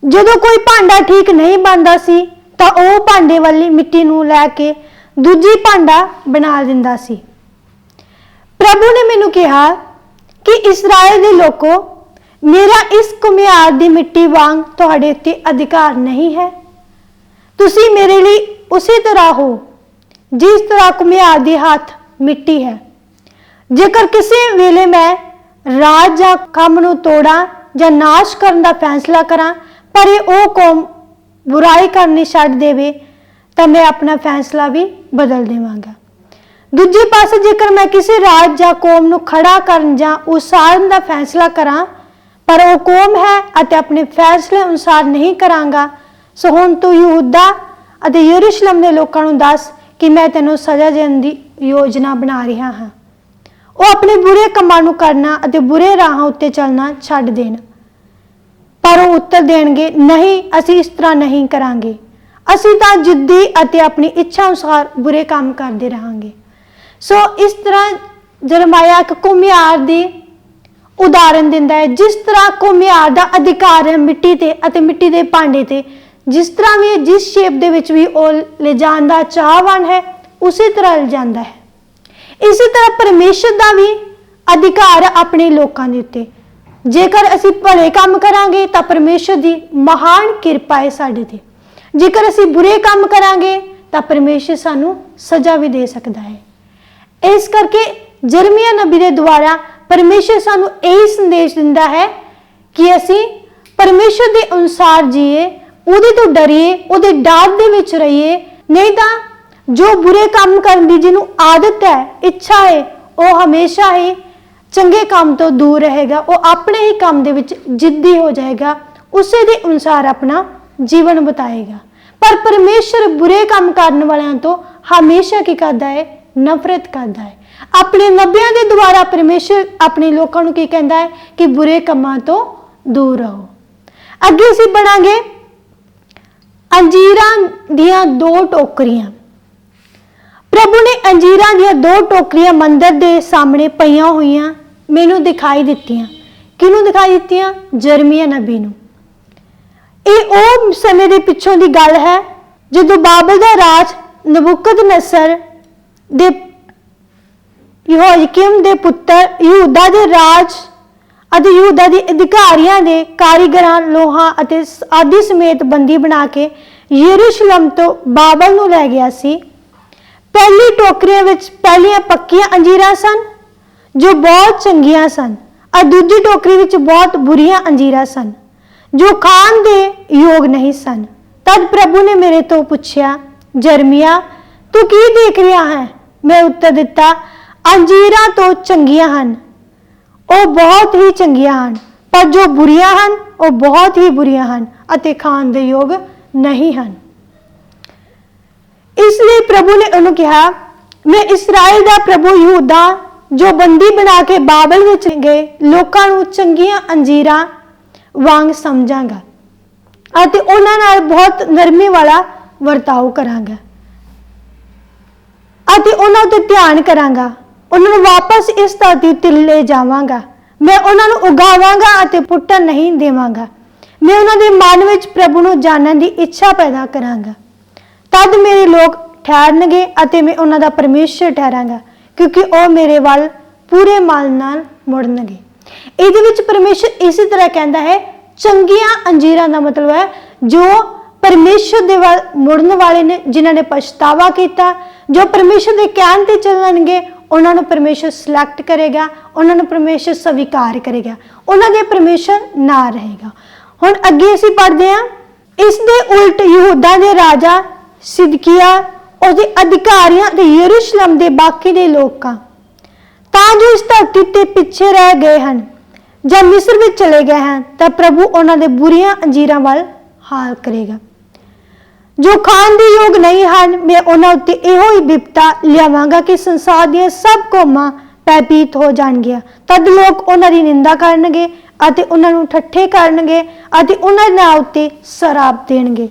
ਜਦੋਂ ਕੋਈ ਭਾਂਡਾ ਠੀਕ ਨਹੀਂ ਬਣਦਾ ਸੀ ਤਾਂ ਉਹ ਭਾਂਡੇ ਵਾਲੀ ਮਿੱਟੀ ਨੂੰ ਲੈ ਕੇ ਦੂਜੀ ਭਾਂਡਾ ਬਣਾ ਦਿੰਦਾ ਸੀ। ਪ੍ਰਭੂ ਨੇ ਮੈਨੂੰ ਕਿਹਾ ਕਿ ਇਸਰਾਇਲ ਦੇ ਲੋਕੋ, ਮੇਰਾ ਇਸ ਘੁਮਿਆਰ ਦੀ ਮਿੱਟੀ ਵਾਂਗ ਤੁਹਾਡੇ ਉੱਤੇ ਅਧਿਕਾਰ ਨਹੀਂ ਹੈ। ਤੁਸੀਂ ਮੇਰੇ ਲਈ ਉਸੇ ਤਰ੍ਹਾਂ ਹੋ ਜਿਸ ਤਰ੍ਹਾਂ ਘੁਮਿਆਰ ਦੇ ਹੱਥ ਮਿੱਟੀ ਹੈ। ਜੇਕਰ ਕਿਸੇ ਵੇਲੇ ਮੈਂ ਰਾਜ ਜਾਂ ਕੰਮ ਨੂੰ ਤੋੜਾਂ ਜਾਂ ਨਾਸ਼ ਕਰਨ ਦਾ ਫੈਸਲਾ ਕਰਾਂ, ਪਰ ਇਹ ਉਹ ਕੌਮ ਬੁਰਾਈ ਕਰਨੀ ਛੱਡ ਦੇਵੇ ਤਾਂ ਮੈਂ ਆਪਣਾ ਫੈਸਲਾ ਵੀ ਬਦਲ ਦੇਵਾਂਗਾ। ਦੂਜੇ ਪਾਸੇ ਜੇਕਰ ਮੈਂ ਕਿਸੇ ਰਾਜ ਜਾਂ ਕੌਮ ਨੂੰ ਖੜਾ ਕਰਨ ਜਾਂ ਉਸਾਰਨ ਦਾ ਫੈਸਲਾ ਕਰਾਂ, ਪਰ ਉਹ ਕੌਮ ਹੈ ਅਤੇ ਆਪਣੇ ਫੈਸਲੇ ਅਨੁਸਾਰ ਨਹੀਂ ਕਰਾਂਗਾ, ਸੋ ਹੁਣ ਤੂੰ ਯਹੂਦਾ ਅਤੇ ਯਰੂਸ਼ਲਮ ਦੇ ਲੋਕਾਂ ਨੂੰ ਦੱਸ ਕਿ ਮੈਂ ਤੈਨੂੰ ਸਜ਼ਾ ਦੇਣ ਦੀ ਯੋਜਨਾ ਬਣਾ ਰਿਹਾ ਹਾਂ। ਉਹ ਆਪਣੇ ਬੁਰੇ ਕੰਮਾਂ ਨੂੰ ਕਰਨਾ ਅਤੇ ਬੁਰੇ ਰਾਹਾਂ ਉੱਤੇ ਚੱਲਣਾ ਛੱਡ ਦੇਣ। ਪਰ ਉਹ ਉੱਤਰ ਦੇਣਗੇ, ਨਹੀਂ, ਅਸੀਂ ਇਸ ਤਰ੍ਹਾਂ ਨਹੀਂ ਕਰਾਂਗੇ। ਅਸੀਂ ਤਾਂ ਜਿੱਦੀ ਅਤੇ ਆਪਣੀ ਇੱਛਾ ਅਨੁਸਾਰ ਬੁਰੇ ਕੰਮ ਕਰਦੇ ਰਹਾਂਗੇ। ਸੋ ਇਸ ਤਰ੍ਹਾਂ ਜਰਮਾਇਆ ਇੱਕ ਘੁਮਿਆਰ ਦੀ ਉਦਾਹਰਨ ਦਿੰਦਾ ਹੈ। ਜਿਸ ਤਰ੍ਹਾਂ ਘੁਮਿਆਰ ਦਾ ਅਧਿਕਾਰ ਹੈ ਮਿੱਟੀ ਤੇ ਅਤੇ ਮਿੱਟੀ ਦੇ ਭਾਂਡੇ ਤੇ, ਜਿਸ ਤਰ੍ਹਾਂ ਵੀ ਜਿਸ ਸ਼ੇਪ ਦੇ ਵਿੱਚ ਵੀ ਉਹ ਲਿਜਾਣ ਦਾ ਚਾਹਵਾਨ ਹੈ, ਉਸੇ ਤਰ੍ਹਾਂ ਲਿਜਾਂਦਾ ਹੈ। ਇਸੇ ਤਰ੍ਹਾਂ ਪਰਮੇਸ਼ਰ ਦਾ ਵੀ ਅਧਿਕਾਰ ਹੈ ਆਪਣੇ ਲੋਕਾਂ ਦੇ ਉੱਤੇ। ਜੇਕਰ ਅਸੀਂ ਭਲੇ ਕੰਮ ਕਰਾਂਗੇ ਤਾਂ ਪਰਮੇਸ਼ਰ ਦੀ ਮਹਾਨ ਕਿਰਪਾ ਹੈ ਸਾਡੇ ਤੇ। ਜੇਕਰ ਅਸੀਂ ਬੁਰੇ ਕੰਮ ਕਰਾਂਗੇ ਤਾਂ ਪਰਮੇਸ਼ਰ ਸਾਨੂੰ ਸਜ਼ਾ ਵੀ ਦੇ ਸਕਦਾ ਹੈ। ਇਸ ਕਰਕੇ ਜਰਮੀਆ ਨਬੀ ਦੇ ਦੁਆਰਾ ਪਰਮੇਸ਼ਰ ਸਾਨੂੰ ਇਹ ਸੰਦੇਸ਼ ਦਿੰਦਾ ਹੈ ਕਿ ਅਸੀਂ ਪਰਮੇਸ਼ਰ ਦੇ ਅਨੁਸਾਰ ਜੀਏ, ਉਹਦੇ ਤੋਂ ਡਰੀਏ, ਉਹਦੇ ਡਰ ਦੇ ਵਿੱਚ ਰਹੀਏ। ਨਹੀਂ ਤਾਂ ਜੋ ਬੁਰੇ ਕੰਮ ਕਰਨ ਦੀ ਜਿਹਨੂੰ ਆਦਤ ਹੈ, ਇੱਛਾ ਹੈ, ਉਹ ਹਮੇਸ਼ਾ ਹੀ ਚੰਗੇ ਕੰਮ ਤੋਂ ਦੂਰ ਰਹੇਗਾ। ਉਹ ਆਪਣੇ ਹੀ ਕੰਮ ਦੇ ਵਿੱਚ ਜਿੱਦੀ ਹੋ ਜਾਏਗਾ, ਉਸੇ ਦੇ ਅਨੁਸਾਰ ਆਪਣਾ ਜੀਵਨ ਬਿਤਾਏਗਾ। ਪਰ ਪਰਮੇਸ਼ਰ ਬੁਰੇ ਕੰਮ ਕਰਨ ਵਾਲਿਆਂ ਤੋਂ ਹਮੇਸ਼ਾ ਕੀ ਕਰਦਾ ਹੈ? ਨਫ਼ਰਤ ਕਰਦਾ ਹੈ। ਆਪਣੇ ਨਬੀਆਂ ਦੇ ਦੁਆਰਾ ਪਰਮੇਸ਼ਰ ਆਪਣੇ ਲੋਕਾਂ ਨੂੰ ਕੀ ਕਹਿੰਦਾ ਹੈ ਕਿ ਬੁਰੇ ਕੰਮਾਂ ਤੋਂ ਦੂਰ ਰਹੋ। ਅੱਗੇ ਅਸੀਂ ਪੜਾਂਗੇ ਅੰਜੀਰਾਂ ਦੀਆਂ 2 ਟੋਕਰੀਆਂ। ਪ੍ਰਭੂ ਨੇ ਅੰਜੀਰਾਂ ਦੀਆਂ 2 ਟੋਕਰੀਆਂ ਮੰਦਰ ਦੇ ਸਾਹਮਣੇ ਪਈਆਂ ਹੋਈਆਂ ਮੈਨੂੰ ਦਿਖਾਈ ਦਿੱਤੀਆਂ। ਕਿਹਨੂੰ ਦਿਖਾਈ ਦਿੱਤੀਆਂ? ਜਰਮੀਆ ਨਬੀ ਨੂੰ। ਇਹ ਉਹ ਸਮੇਂ ਦੇ ਪਿੱਛੋਂ ਦੀ ਗੱਲ ਹੈ ਜਦੋਂ ਬਾਬਲ ਦਾ ਰਾਜ ਨਬੂਕਦਨਸਰ ਦੇ ਯਹੋਇਾਕੀਮ ਦੇ ਪੁੱਤਰ ਯਹੂਦਾ ਦੇ ਰਾਜ ਅਤੇ ਯਹੂਦਾ ਦੇ ਅਧਿਕਾਰੀਆਂ ਦੇ ਕਾਰੀਗਰਾਂ ਲੋਹਾ ਅਤੇ ਆਦਿ ਸਮੇਤ ਬੰਦੀ ਬਣਾ ਕੇ ਯਰੂਸ਼ਲਮ ਤੋਂ ਬਾਬਲ ਨੂੰ ਲੈ ਗਿਆ ਸੀ। ਪਹਿਲੀ ਟੋਕਰੀਆਂ ਵਿੱਚ ਪਹਿਲੀਆਂ ਪੱਕੀਆਂ ਅੰਜੀਰਾਂ ਸਨ ਜੋ ਬਹੁਤ ਚੰਗੀਆਂ ਸਨ, ਅਤੇ ਦੂਜੀ ਟੋਕਰੀ ਵਿੱਚ ਬਹੁਤ ਬੁਰੀਆਂ ਅੰਜੀਰਾਂ ਸਨ ਜੋ ਖਾਣ ਦੇ ਯੋਗ ਨਹੀਂ ਸਨ। ਤਦ ਪ੍ਰਭੂ ਨੇ ਮੇਰੇ ਤੋਂ ਪੁੱਛਿਆ, ਜਰਮੀਆ, ਤੂੰ ਕੀ ਦੇਖ ਰਿਹਾ ਹੈ? ਮੈਂ ਉੱਤਰ ਦਿੱਤਾ, ਅੰਜੀਰਾਂ ਤੋਂ ਚੰਗੀਆਂ ਹਨ, ਉਹ ਬਹੁਤ ਹੀ ਚੰਗੀਆਂ ਹਨ, ਪਰ ਜੋ ਬੁਰੀਆਂ ਹਨ ਉਹ ਬਹੁਤ ਹੀ ਬੁਰੀਆਂ ਹਨ ਅਤੇ ਖਾਣ ਦੇ ਯੋਗ ਨਹੀਂ ਹਨ। ਇਸ ਲਈ ਪ੍ਰਭੂ ਨੇ ਉਹਨੂੰ ਕਿਹਾ, ਮੈਂ ਇਸਰਾਇਲ ਦਾ ਪ੍ਰਭੂ ਯਹੂਦਾ ਜੋ ਬੰਦੀ ਬਣਾ ਕੇ ਬਾਬਲ ਵਿੱਚ ਗਏ ਲੋਕਾਂ ਨੂੰ ਚੰਗੀਆਂ ਅੰਜੀਰਾਂ ਵਾਂਗ ਸਮਝਾਂਗਾ ਅਤੇ ਉਹਨਾਂ ਨਾਲ ਬਹੁਤ ਨਰਮੀ ਵਾਲਾ ਵਰਤਾਓ ਕਰਾਂਗਾ ਅਤੇ ਉਹਨਾਂ ਉੱਤੇ ਧਿਆਨ ਕਰਾਂਗਾ। ਉਹਨਾਂ ਨੂੰ ਵਾਪਸ ਇਸ ਧਰਤੀ ਉੱਤੇ ਲੈ ਜਾਵਾਂਗਾ। ਮੈਂ ਉਹਨਾਂ ਨੂੰ ਉਗਾਵਾਂਗਾ ਅਤੇ ਪੁੱਟਣ ਨਹੀਂ ਦੇਵਾਂਗਾ। ਮੈਂ ਉਹਨਾਂ ਦੇ ਮਨ ਵਿੱਚ ਪ੍ਰਭੂ ਨੂੰ ਜਾਣਨ ਦੀ ਇੱਛਾ ਪੈਦਾ ਕਰਾਂਗਾ। ਤਦ ਮੇਰੇ ਲੋਕ ਠਹਿਰਨਗੇ ਅਤੇ ਮੈਂ ਉਹਨਾਂ ਦਾ ਪਰਮੇਸ਼ਰ ਠਹਿਰਾਂਗਾ, ਕਿਉਂਕਿ ਉਹ ਮੇਰੇ ਵੱਲ ਪੂਰੇ ਮਨ ਨਾਲ ਮੁੜਨਗੇ। ਇਹਦੇ ਵਿੱਚ ਪਰਮੇਸ਼ਰ ਇਸੇ ਤਰ੍ਹਾਂ ਕਹਿੰਦਾ ਹੈ, ਚੰਗੀਆਂ ਅੰਜੀਰਾਂ ਦਾ ਮਤਲਬ ਹੈ ਜੋ ਪਰਮੇਸ਼ਰ ਦੇ ਵੱਲ ਮੁੜਨ ਵਾਲੇ ਨੇ, ਜਿਨ੍ਹਾਂ ਨੇ ਪਛਤਾਵਾ ਕੀਤਾ, ਜੋ ਪਰਮੇਸ਼ਰ ਦੇ ਕਹਿਣ ਤੇ ਚੱਲਣਗੇ, ਉਹਨਾਂ ਨੂੰ ਪਰਮੇਸ਼ਰ ਸਿਲੈਕਟ ਕਰੇਗਾ, ਉਹਨਾਂ ਨੂੰ ਪਰਮੇਸ਼ਰ ਸਵੀਕਾਰ ਕਰੇਗਾ, ਉਹਨਾਂ ਦੇ ਪਰਮੇਸ਼ਰ ਨਾ ਰਹੇਗਾ। ਹੁਣ ਅੱਗੇ ਅਸੀਂ ਪੜ੍ਹਦੇ ਹਾਂ, ਇਸ ਦੇ ਉਲਟ ਯਹੂਦਾ ਦੇ ਰਾਜਾ ਸਿਦਕੀਆ, ਉਹਦੇ ਅਧਿਕਾਰੀਆਂ ਤੇ ਯਰੂਸ਼ਲਮ ਦੇ ਬਾਕੀ ਦੇ ਲੋਕਾਂ ਤਾਂ ਜੋ ਇਸ ਧਰਤੀ ਤੇ ਪਿੱਛੇ ਰਹਿ ਗਏ ਹਨ ਜਾਂ ਮਿਸਰ ਵਿੱਚ ਚਲੇ ਗਏ ਹਨ, ਤਾਂ ਪ੍ਰਭੂ ਉਹਨਾਂ ਦੇ ਬੁਰੀਆਂ ਅੰਜੀਰਾਂ ਵੱਲ ਹਾਲ ਕਰੇਗਾ ਜੋ ਖਾਣ ਦੇ ਯੋਗ ਨਹੀਂ ਹਨ। ਮੈਂ ਉਹਨਾਂ ਉੱਤੇ ਇਹੋ ਹੀ ਬਿਪਤਾ ਲਿਆਵਾਂਗਾ ਕਿ ਸੰਸਾਰ ਦੀਆਂ ਸਭ ਕੌਮਾਂ ਭੈਭੀਤ ਹੋ ਜਾਣਗੀਆਂ। ਤਦ ਲੋਕ ਉਹਨਾਂ ਦੀ ਨਿੰਦਾ ਕਰਨਗੇ ਅਤੇ ਉਹਨਾਂ ਨੂੰ ਠੱਠੇ ਕਰਨਗੇ ਅਤੇ ਉਹਨਾਂ ਦੇ ਨਾਂ ਉੱਤੇ ਸ਼ਰਾਪ ਦੇਣਗੇ।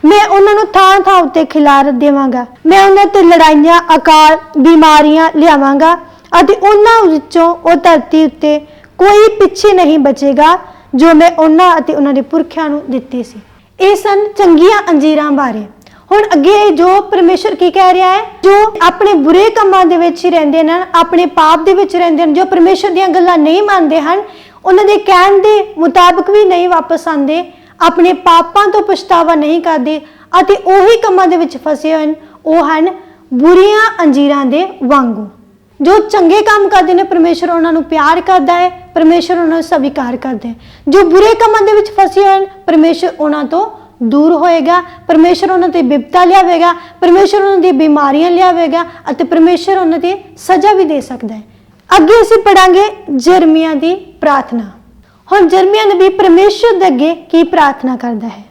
ਮੈਂ ਉਹਨਾਂ ਨੂੰ ਥਾਂ ਥਾਂ ਉੱਤੇ ਖਿਲਾਰ ਦੇਵਾਂਗਾ। ਮੈਂ ਉਹਨਾਂ ਤੇ ਲੜਾਈਆਂ, ਅਕਾਲ, ਬਿਮਾਰੀਆਂ ਲਿਆਵਾਂਗਾ ਅਤੇ ਉਹਨਾਂ ਵਿੱਚੋਂ ਉਹ ਧਰਤੀ ਉੱਤੇ ਕੋਈ ਪਿੱਛੇ ਨਹੀਂ ਬਚੇਗਾ ਜੋ ਮੈਂ ਉਹਨਾਂ ਅਤੇ ਉਹਨਾਂ ਦੇ ਪੁਰਖਿਆਂ ਨੂੰ ਦਿੱਤੀ ਸੀ। ਇਹ ਸਨ ਚੰਗੀਆਂ ਅੰਜੀਰਾਂ ਬਾਰੇ। ਹੁਣ ਅੱਗੇ ਜੋ ਪਰਮੇਸ਼ਰ ਕੀ ਕਹਿ ਰਿਹਾ ਹੈ, ਜੋ ਆਪਣੇ ਬੁਰੇ ਕੰਮਾਂ ਦੇ ਵਿੱਚ ਹੀ ਰਹਿੰਦੇ ਹਨ, ਆਪਣੇ ਪਾਪ ਦੇ ਵਿੱਚ ਰਹਿੰਦੇ ਹਨ, ਜੋ ਪਰਮੇਸ਼ਰ ਦੀਆਂ ਗੱਲਾਂ ਨਹੀਂ ਮੰਨਦੇ ਹਨ, ਉਹਨਾਂ ਦੇ ਕਹਿਣ ਦੇ ਮੁਤਾਬਕ ਵੀ ਨਹੀਂ ਵਾਪਸ ਆਉਂਦੇ, ਆਪਣੇ ਪਾਪਾਂ ਤੋਂ ਪਛਤਾਵਾ ਨਹੀਂ ਕਰਦੇ ਅਤੇ ਉਹੀ ਕੰਮਾਂ ਦੇ ਵਿੱਚ ਫਸੇ ਹੋਏ ਹਨ, ਉਹ ਹਨ ਬੁਰੀਆਂ ਅੰਜੀਰਾਂ ਦੇ ਵਾਂਗੂ। ਜੋ ਚੰਗੇ ਕੰਮ ਕਰਦੇ ਨੇ ਪਰਮੇਸ਼ਰ ਉਹਨਾਂ ਨੂੰ ਪਿਆਰ ਕਰਦਾ ਹੈ, ਪਰਮੇਸ਼ਰ ਉਹਨਾਂ ਨੂੰ ਸਵੀਕਾਰ ਕਰਦਾ ਹੈ। ਜੋ ਬੁਰੇ ਕੰਮਾਂ ਦੇ ਵਿੱਚ ਫਸੇ ਹੋਏ ਹਨ, ਪਰਮੇਸ਼ਰ ਉਹਨਾਂ ਤੋਂ ਦੂਰ ਹੋਏਗਾ, ਪਰਮੇਸ਼ਰ ਉਹਨਾਂ ਤੇ ਬਿਪਤਾ ਲਿਆਵੇਗਾ, ਪਰਮੇਸ਼ਰ ਉਹਨਾਂ ਦੀ ਬਿਮਾਰੀਆਂ ਲਿਆਵੇਗਾ ਅਤੇ ਪਰਮੇਸ਼ਰ ਉਹਨਾਂ ਤੇ ਸਜ਼ਾ ਵੀ ਦੇ ਸਕਦਾ ਹੈ। ਅੱਗੇ ਅਸੀਂ ਪੜਾਂਗੇ ਜਰਮੀਆਂ ਦੀ ਪ੍ਰਾਰਥਨਾ। ਹੁਣ ਜਰਮੀਆ ਨਬੀ ਪਰਮੇਸ਼ਰ ਦੇ ਅੱਗੇ ਕੀ ਪ੍ਰਾਰਥਨਾ ਕਰਦਾ ਹੈ।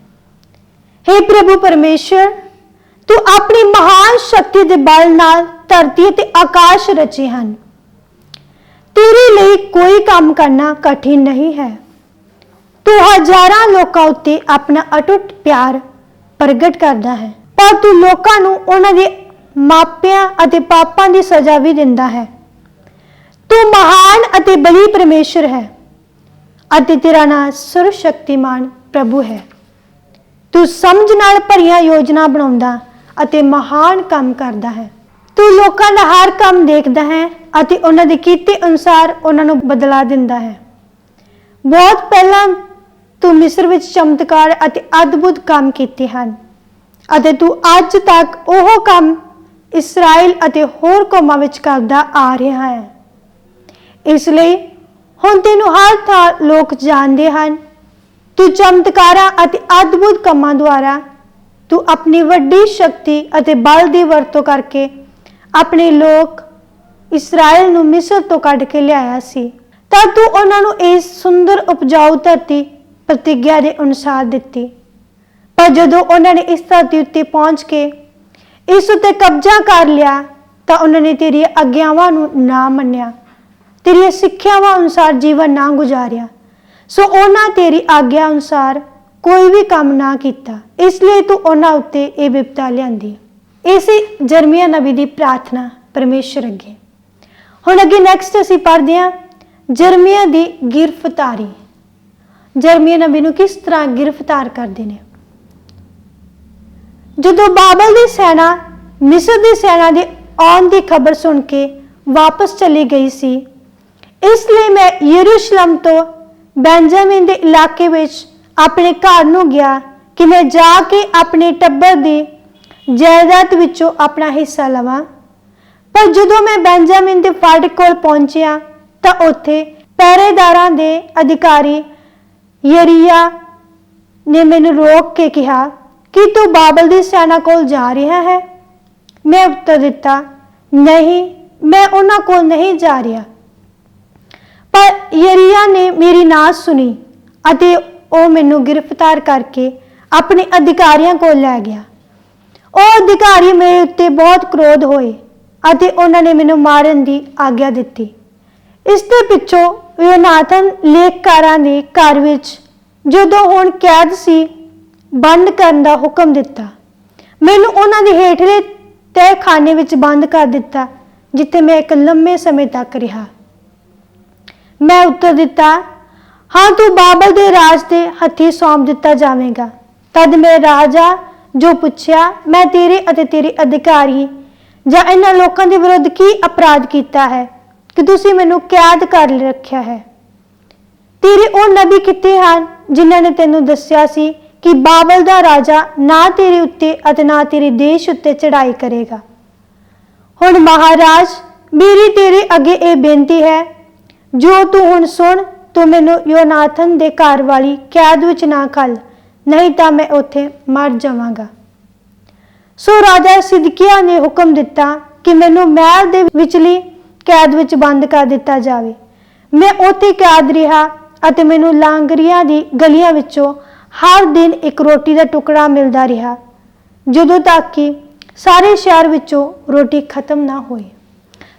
हे ਪ੍ਰਭੂ ਪਰਮੇਸ਼ਰ, ਤੂੰ ਆਪਣੀ ਮਹਾਨ ਸ਼ਕਤੀ ਦੇ ਬਲ ਨਾਲ ਧਰਤੀ ਤੇ ਆਕਾਸ਼ ਰਚੇ ਹਨ। ਤੇਰੇ ਲਈ ਕੋਈ ਕੰਮ ਕਰਨਾ ਕਠਿਨ ਨਹੀਂ ਹੈ। ਤੂੰ ਹਜ਼ਾਰਾਂ ਲੋਕਾਂ ਉੱਤੇ ਆਪਣਾ ਅਟੁੱਟ ਪਿਆਰ ਪ੍ਰਗਟ ਕਰਦਾ ਹੈ, ਪਰ ਤੂੰ ਲੋਕਾਂ ਨੂੰ ਉਹਨਾਂ ਦੇ ਮਾਪਿਆਂ ਅਤੇ ਪਾਪਾਂ ਦੀ ਸਜ਼ਾ ਵੀ ਦਿੰਦਾ ਹੈ। ਤੂੰ ਮਹਾਨ ਅਤੇ ਬਲੀ ਪਰਮੇਸ਼ਰ ਹੈ ਅਤੇ ਤੇਰਾ ਨਾਮ ਸਰਵ ਸ਼ਕਤੀਮਾਨ ਪ੍ਰਭੂ ਹੈ। ਤੂੰ ਸਮਝ ਨਾਲ ਭਰੀਆਂ ਯੋਜਨਾ ਬਣਾਉਂਦਾ ਅਤੇ ਮਹਾਨ ਕੰਮ ਕਰਦਾ ਹੈ। ਤੂੰ ਲੋਕਾਂ ਦਾ ਹਰ ਕੰਮ ਦੇਖਦਾ ਹੈ ਅਤੇ ਉਹਨਾਂ ਦੇ ਕੀਤੇ ਅਨੁਸਾਰ ਉਹਨਾਂ ਨੂੰ ਬਦਲਾ ਦਿੰਦਾ ਹੈ। ਬਹੁਤ ਪਹਿਲਾਂ ਤੂੰ ਮਿਸਰ ਵਿੱਚ ਚਮਤਕਾਰ ਅਤੇ ਅਦਭੁਤ ਕੰਮ ਕੀਤੇ ਹਨ ਅਤੇ ਤੂੰ ਅੱਜ ਤੱਕ ਉਹ ਕੰਮ ਇਸਰਾਇਲ ਅਤੇ ਹੋਰ ਕੌਮਾਂ ਵਿੱਚ ਕਰਦਾ ਆ ਰਿਹਾ ਹੈ। ਇਸ ਲਈ ਹੁਣ ਤੈਨੂੰ ਹਰ ਥਾਂ ਲੋਕ ਜਾਣਦੇ ਹਨ। ਤੂੰ ਚਮਤਕਾਰਾਂ ਅਤੇ ਅਦਭੁਤ ਕੰਮਾਂ ਦੁਆਰਾ ਤੂੰ ਆਪਣੀ ਵੱਡੀ ਸ਼ਕਤੀ ਅਤੇ ਬਲ ਦੀ ਵਰਤੋਂ ਕਰਕੇ ਆਪਣੇ ਲੋਕ ਇਸਰਾਇਲ ਨੂੰ ਮਿਸਰ ਤੋਂ ਕੱਢ ਕੇ ਲਿਆਇਆ ਸੀ। ਤਾਂ ਤੂੰ ਉਹਨਾਂ ਨੂੰ ਇਸ ਸੁੰਦਰ ਉਪਜਾਊ ਧਰਤੀ ਪ੍ਰਤਿਗਿਆ ਦੇ ਅਨੁਸਾਰ ਦਿੱਤੀ। ਪਰ ਜਦੋਂ ਉਹਨਾਂ ਨੇ ਇਸ ਧਰਤੀ ਉੱਤੇ ਪਹੁੰਚ ਕੇ ਇਸ ਉੱਤੇ ਕਬਜ਼ਾ ਕਰ ਲਿਆ ਤਾਂ ਉਹਨਾਂ ਨੇ ਤੇਰੀਆਂ ਆਗਿਆਵਾਂ ਨੂੰ ਨਾ ਮੰਨਿਆ, ਤੇਰੀਆਂ ਸਿੱਖਿਆਵਾਂ ਅਨੁਸਾਰ ਜੀਵਨ ਨਾ ਗੁਜ਼ਾਰਿਆ। ਸੋ ਉਹਨਾਂ ਤੇਰੀ ਆਗਿਆ ਅਨੁਸਾਰ ਕੋਈ ਵੀ ਕੰਮ ਨਾ ਕੀਤਾ, ਇਸ ਲਈ ਤੂੰ ਉਹਨਾਂ ਉੱਤੇ ਇਹ ਵਿਪਤਾ ਲਿਆਂਦੀ। ਇਹ ਸੀ ਜਰਮੀਆ ਨਬੀ ਦੀ ਪ੍ਰਾਰਥਨਾ ਪਰਮੇਸ਼ਰ ਅੱਗੇ। ਹੁਣ ਅੱਗੇ ਨੈਕਸਟ ਅਸੀਂ ਪੜ੍ਹਦੇ ਹਾਂ ਜਰਮੀਆ ਦੀ ਗਿਰਫਤਾਰੀ। ਜਰਮੀਆ ਨਬੀ ਨੂੰ ਕਿਸ ਤਰ੍ਹਾਂ ਗਿਰਫਤਾਰ ਕਰਦੇ ਨੇ। ਜਦੋਂ ਬਾਬਲ ਦੀ ਸੈਨਾ ਮਿਸਰ ਦੀ ਸੈਨਾ ਦੇ ਆਉਣ ਦੀ ਖਬਰ ਸੁਣ ਕੇ ਵਾਪਸ ਚਲੀ ਗਈ ਸੀ, ਇਸ ਲਈ ਮੈਂ ਯਰੂਸ਼ਲਮ ਤੋਂ ਬੈਂਜਾਮਿਨ ਦੇ ਇਲਾਕੇ ਵਿੱਚ ਆਪਣੇ ਘਰ ਨੂੰ ਗਿਆ ਕਿ ਮੈਂ ਜਾ ਕੇ ਆਪਣੇ ਟੱਬਰ ਦੀ ਜਾਇਦਾਦ ਵਿੱਚੋਂ ਆਪਣਾ ਹਿੱਸਾ ਲਵਾਂ। ਪਰ ਜਦੋਂ ਮੈਂ ਬੈਂਜਾਮਿਨ ਦੇ ਫਾਟਕ ਕੋਲ ਪਹੁੰਚਿਆ ਤਾਂ ਉੱਥੇ ਪਹਿਰੇਦਾਰਾਂ ਦੇ ਅਧਿਕਾਰੀ ਯਰੀਆ ਨੇ ਮੈਨੂੰ ਰੋਕ ਕੇ ਕਿਹਾ ਕਿ ਤੂੰ ਬਾਬਲ ਦੀ ਸੈਨਾ ਕੋਲ ਜਾ ਰਿਹਾ ਹੈ। ਮੈਂ ਉੱਤਰ ਦਿੱਤਾ, ਨਹੀਂ, ਮੈਂ ਉਹਨਾਂ ਕੋਲ ਨਹੀਂ ਜਾ ਰਿਹਾ। ਪਰ ਯਰੀਆ ਨੇ ਮੇਰੀ ਨਾ ਸੁਣੀ ਅਤੇ ਉਹ ਮੈਨੂੰ ਗ੍ਰਿਫਤਾਰ ਕਰਕੇ ਆਪਣੇ ਅਧਿਕਾਰੀਆਂ ਕੋਲ ਲੈ ਗਿਆ। ਉਹ ਅਧਿਕਾਰੀ ਮੇਰੇ ਉੱਤੇ ਬਹੁਤ ਕ੍ਰੋਧ ਹੋਏ ਅਤੇ ਉਹਨਾਂ ਨੇ ਮੈਨੂੰ ਮਾਰਨ ਦੀ ਆਗਿਆ ਦਿੱਤੀ। ਇਸ ਦੇ ਪਿੱਛੋਂ ਯੋਨਾਥਨ ਲੇਖਕਾਰਾਂ ਦੇ ਘਰ ਵਿੱਚ ਜਦੋਂ ਹੁਣ ਕੈਦ ਸੀ ਬੰਦ ਕਰਨ ਦਾ ਹੁਕਮ ਦਿੱਤਾ। ਮੈਨੂੰ ਉਹਨਾਂ ਦੇ ਹੇਠਲੇ ਤਹਿਖਾਨੇ ਵਿੱਚ ਬੰਦ ਕਰ ਦਿੱਤਾ, ਜਿੱਥੇ ਮੈਂ ਇੱਕ ਲੰਮੇ ਸਮੇਂ ਤੱਕ ਰਿਹਾ। ਮੈਂ ਉੱਤਰ ਦਿੱਤਾ, ਹਾਂ, ਤੂੰ ਬਾਬਲ ਦੇ ਰਾਜ ਦੇ ਹੱਥੀਂ ਸੌਂਪ ਦਿੱਤਾ ਜਾਵੇਗਾ। ਤਦ ਮੇਰੇ ਰਾਜਾ ਜੋ ਪੁੱਛਿਆ, ਮੈਂ ਤੇਰੇ ਅਤੇ ਤੇਰੇ ਅਧਿਕਾਰੀ ਜਾਂ ਇਹਨਾਂ ਲੋਕਾਂ ਦੇ ਵਿਰੁੱਧ ਕੀ ਅਪਰਾਧ ਕੀਤਾ ਹੈ ਕਿ ਤੁਸੀਂ ਮੈਨੂੰ ਕੈਦ ਕਰ ਰੱਖਿਆ ਹੈ। ਤੇਰੇ ਉਹ ਨਬੀ ਕਿੱਥੇ ਹਨ ਜਿਨ੍ਹਾਂ ਨੇ ਤੈਨੂੰ ਦੱਸਿਆ ਸੀ ਕਿ ਬਾਬਲ ਦਾ ਰਾਜਾ ਨਾ ਤੇਰੇ ਉੱਤੇ ਅਤੇ ਨਾ ਤੇਰੇ ਦੇਸ਼ ਉੱਤੇ ਚੜ੍ਹਾਈ ਕਰੇਗਾ। ਹੁਣ ਮਹਾਰਾਜ, ਮੇਰੀ ਤੇਰੇ ਅੱਗੇ ਇਹ ਬੇਨਤੀ ਹੈ, ਜੋ ਤੂੰ ਹੁਣ ਸੁਣ, ਤੂੰ ਮੈਨੂੰ ਯੋਨਾਥਨ ਦੇ ਘਰ ਵਾਲੀ ਕੈਦ ਵਿੱਚ ਨਾ ਘੱਲ, ਨਹੀਂ ਤਾਂ ਮੈਂ ਉੱਥੇ ਮਰ ਜਾਵਾਂਗਾ। ਸੋ ਰਾਜਾ ਸਿਦਕਿਆ ਨੇ ਹੁਕਮ ਦਿੱਤਾ ਕਿ ਮੈਨੂੰ ਮਹਿਲ ਦੇ ਵਿਚਲੀ ਕੈਦ ਵਿੱਚ ਬੰਦ ਕਰ ਦਿੱਤਾ ਜਾਵੇ। ਮੈਂ ਉੱਥੇ ਕੈਦ ਰਿਹਾ ਅਤੇ ਮੈਨੂੰ ਲਾਂਗਰੀਆਂ ਦੀ ਗਲੀਆਂ ਵਿੱਚੋਂ ਹਰ ਦਿਨ ਇੱਕ ਰੋਟੀ ਦਾ ਟੁਕੜਾ ਮਿਲਦਾ ਰਿਹਾ, ਜਦੋਂ ਤੱਕ ਕਿ ਸਾਰੇ ਸ਼ਹਿਰ ਵਿੱਚੋਂ ਰੋਟੀ ਖਤਮ ਨਾ ਹੋਈ।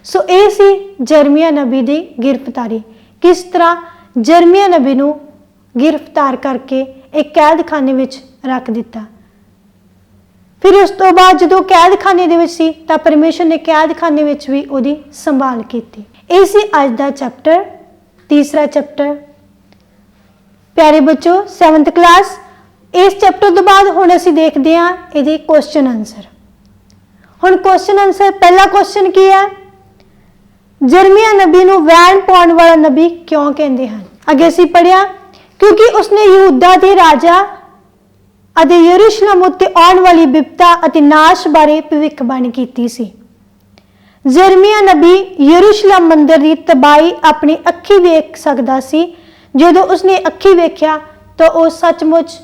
ਸੋ ਇਹ ਸੀ ਜਰਮੀਆ ਨਬੀ ਦੀ ਗ੍ਰਿਫਤਾਰੀ। ਕਿਸ ਤਰ੍ਹਾਂ ਜਰਮੀਆ ਨਬੀ ਨੂੰ गिरफ्तार करके एक कैदखाने विच रख दिता। फिर उस तो बाद जो कैदखाने दे विच सी तां परमेश्वर ने कैदखाने विच भी उहदी संभाल कीती। इह सी अज दा चैप्टर, तीसरा चैप्टर। प्यारे बच्चों 7th क्लास, इस चैप्टर तो बाद हुण असीं देखदे हां इहदे क्वेश्चन आंसर। हुण क्वेश्चन आंसर, पहला क्वेश्चन की है, जरमिया नबी नूं वैन पाउण वाला नबी क्यों कहंदे हन। अगे असीं पढ़िया क्योंकि उसने यहूदा के राजा ਅਤੇ यरूशलेम उत्ते आउण वाली विपता ਅਤੇ नाश बारे भविष्यवाणी कीती सी। जरमिया नबी यरूशलेम मंदिर की तबाही अपनी अखी वेख सकदा सी। जदों उसने अखी वेख्या तो वह सचमुच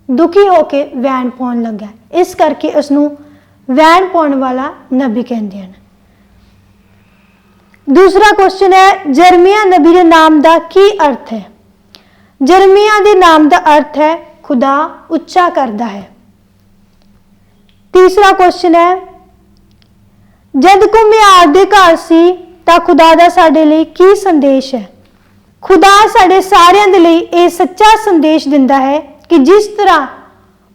दुखी होकर वैन पाउण लगा। इस करके उसनूं वैन पाउण वाला नबी कहंदे हन। दूसरा क्वेश्चन है, जरमिया नबी के नाम का की अर्थ है। जरमिया के नाम का अर्थ है खुदा उच्चा करता है। तीसरा क्वेश्चन है, जद घुमियार दे घर सी तां खुदा दा साडे लई की संदेश है। खुदा साडे सारियां दे लई इह सच्चा संदेश दिंदा है कि जिस तरह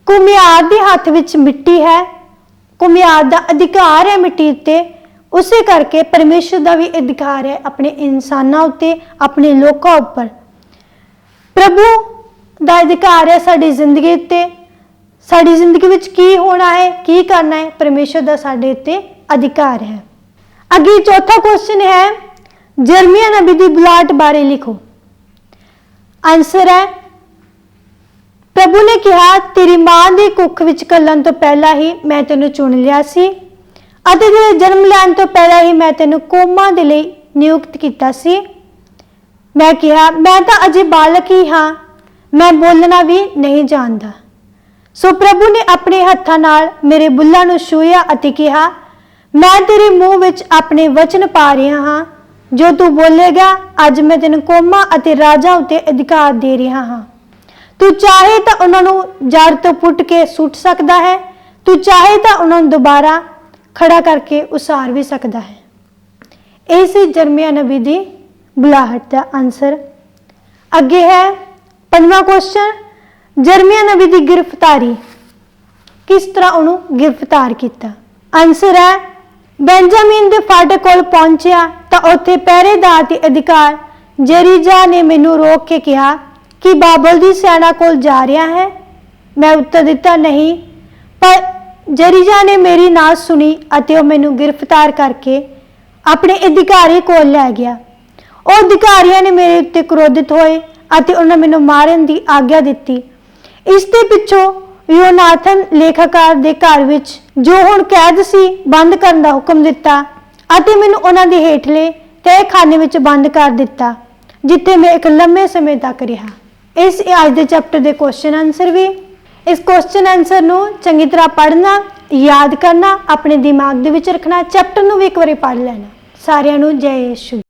घुमियार दे हत्थ विच मिट्टी है, घुमियार दा अधिकार है मिट्टी उत्ते, उसे करके परमेश्वर दा भी अधिकार है अपने इंसानां उत्ते, अपने लोकां उपर। प्रभु दा अधिकार है साडी जिंदगी उत्ते, साडी जिंदगी विच की होना है, की करना है, परमेश्वर दा साडे उत्ते अधिकार है। अगे चौथा क्वेश्चन है, जरमिया नबी दी बुलाहट बारे लिखो। आंसर है, प्रभु ने कहा, तेरी मां दे कुख विच घल्लण तो पहला ही मैं तैनूं चुन लिया सी ਅਤੇ तेरे जन्म लैण तो पहला ही मैं तैनूं कौमां दे लई नियुक्त कीता सी। मैं कहा, मैं तो अजे बालक ही हाँ, मैं बोलना भी नहीं जानता। सो प्रभु ने अपने हत्थां नाल मेरे बुल्लां नूं छूया अते कहा, मैं तेरे मूँह विच अपने वचन पा रहा हाँ, जो तू बोलेगा अज मैं तेनूं कौमां अते राजा उत्ते अधिकार दे रहा हाँ। तू चाहे तो उन्होंने जड़ तो पुट के सुट सकता है, तू चाहे तो उन्होंने दोबारा खड़ा करके उसार भी सकता है। इस जरमिया नबी दी बुलाहट का आंसर। अगे है 5वां क्वेश्चन, जरमिया नबी दी गिरफ्तारी, किस तरह उन्होंने गिरफ्तार किया। आंसर है, बेंजामिन दे फाटक कोल पहुंचया तो उत्थे पहरेदार ते अधिकार जरीजा ने मैनू रोक के कहा कि बाबल दी सेना कोल जा रहा है। मैं उत्तर दिता नहीं, पर जरीजा ने मेरी ना सुनी अते वह मैनू गिरफ्तार करके अपने अधिकारी कोल लै गया। ਉਹ ਅਧਿਕਾਰੀਆਂ ਨੇ ਮੇਰੇ ਉੱਤੇ ਕ੍ਰੋਧਿਤ ਹੋਏ ਅਤੇ ਉਹਨਾਂ ਮੈਨੂੰ ਮਾਰਨ ਦੀ ਆਗਿਆ ਦਿੱਤੀ। ਇਸ ਦੇ ਪਿੱਛੋਂ ਯੋਨਾਥਨ ਲੇਖਕਾਰ ਦੇ ਘਰ ਵਿੱਚ ਜੋ ਹੁਣ ਕੈਦ ਸੀ ਬੰਦ ਕਰਨ ਦਾ ਹੁਕਮ ਦਿੱਤਾ ਅਤੇ ਮੈਨੂੰ ਉਹਨਾਂ ਦੇ ਹੇਠਲੇ ਤਹਿਖਾਨੇ ਵਿੱਚ ਬੰਦ ਕਰ ਦਿੱਤਾ, ਜਿੱਥੇ ਮੈਂ ਇੱਕ ਲੰਮੇ ਸਮੇਂ ਤੱਕ ਰਿਹਾ। ਇਸ ਅੱਜ ਦੇ ਚੈਪਟਰ ਦੇ ਕੁਐਸਚਨ ਆਨਸਰ ਵੀ। ਇਸ ਕੁਐਸਚਨ ਆਨਸਰ ਨੂੰ ਚੰਗੀ ਤਰ੍ਹਾਂ ਪੜ੍ਹਨਾ, ਯਾਦ ਕਰਨਾ, ਆਪਣੇ ਦਿਮਾਗ ਦੇ ਵਿੱਚ ਰੱਖਣਾ, ਚੈਪਟਰ ਨੂੰ ਵੀ ਇੱਕ ਵਾਰੀ ਪੜ੍ਹ ਲੈਣਾ। ਸਾਰਿਆਂ ਨੂੰ ਜੈ ਯਿਸੂ।